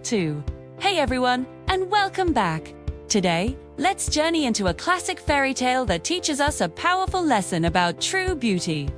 Part 2. Hey everyone, and welcome back. Today, let's journey into a classic fairy tale that teaches us a powerful lesson about true beauty.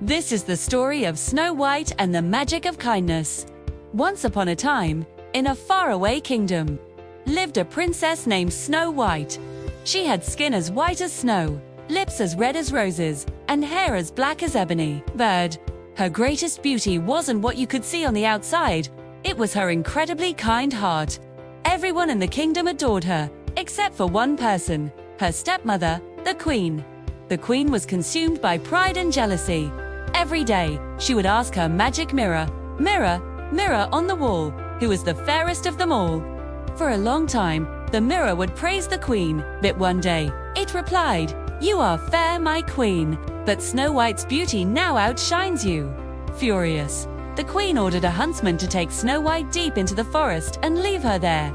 This is the story of Snow White and the magic of kindness. Once upon a time, in a faraway kingdom, lived a princess named Snow White. She had skin as white as snow, lips as red as roses, and hair as black as ebony. But her greatest beauty wasn't what you could see on the outside. It was her incredibly kind heart. Everyone in the kingdom adored her, except for one person, her stepmother, the queen. The queen was consumed by pride and jealousy. Every day, she would ask her magic mirror, "Mirror, mirror on the wall, who is the fairest of them all?" For a long time, the mirror would praise the queen, but one day, it replied, "You are fair, my queen, but Snow White's beauty now outshines you." Furious, the queen ordered a huntsman to take Snow White deep into the forest and leave her there.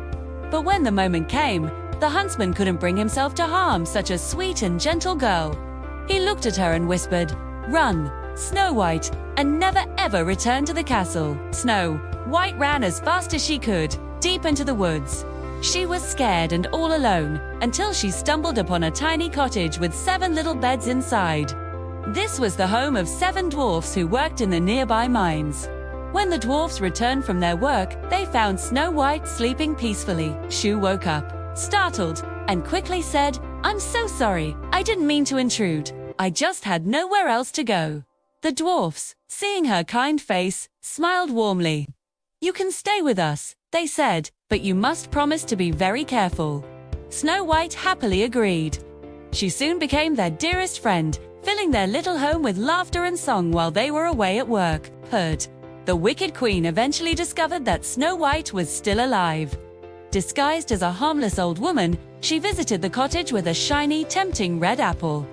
But when the moment came, the huntsman couldn't bring himself to harm such a sweet and gentle girl. He looked at her and whispered, "Run, Snow White, and never ever return to the castle." Snow White ran as fast as she could, deep into the woods. She was scared and all alone, until she stumbled upon a tiny cottage with 7 little beds inside. This was the home of 7 dwarfs who worked in the nearby mines. When the dwarfs returned from their work, they found Snow White sleeping peacefully. She woke up, startled, and quickly said, "I'm so sorry, I didn't mean to intrude. I just had nowhere else to go." The dwarfs, seeing her kind face, smiled warmly. "You can stay with us," they said, "but you must promise to be very careful." Snow White happily agreed. She soon became their dearest friend, filling their little home with laughter and song while they were away at work. But the wicked queen eventually discovered that Snow White was still alive. Disguised as a harmless old woman, she visited the cottage with a shiny, tempting red apple.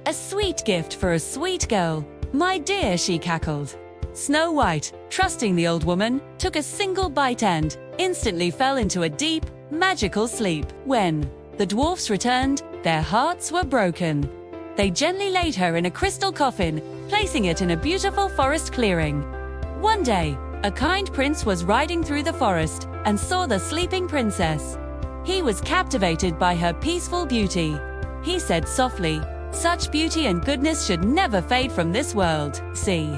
"A sweet gift for a sweet girl, my dear," she cackled. Snow White, trusting the old woman, took a single bite and instantly fell into a deep, magical sleep. When the dwarfs returned, their hearts were broken. They gently laid her in a crystal coffin, placing it in a beautiful forest clearing. One day, a kind prince was riding through the forest and saw the sleeping princess. He was captivated by her peaceful beauty. He said softly, "Such beauty and goodness should never fade from this world. See."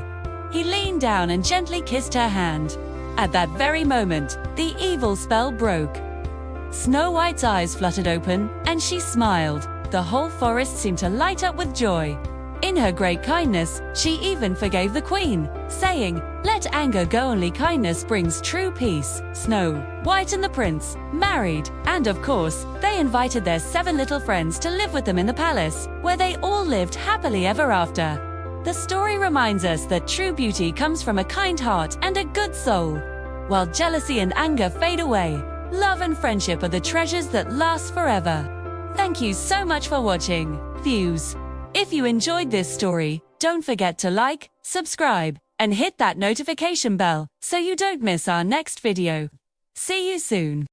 He leaned down and gently kissed her hand. At that very moment, the evil spell broke. Snow White's eyes fluttered open, and she smiled. The whole forest seemed to light up with joy. In her great kindness, she even forgave the queen, saying, "Let anger go, only kindness brings true peace." Snow White and the prince married, and of course, they invited their 7 little friends to live with them in the palace, where they all lived happily ever after. The story reminds us that true beauty comes from a kind heart and a good soul. While jealousy and anger fade away, love and friendship are the treasures that last forever. Thank you so much for watching. Views. If you enjoyed this story, don't forget to like, subscribe, and hit that notification bell so you don't miss our next video. See you soon.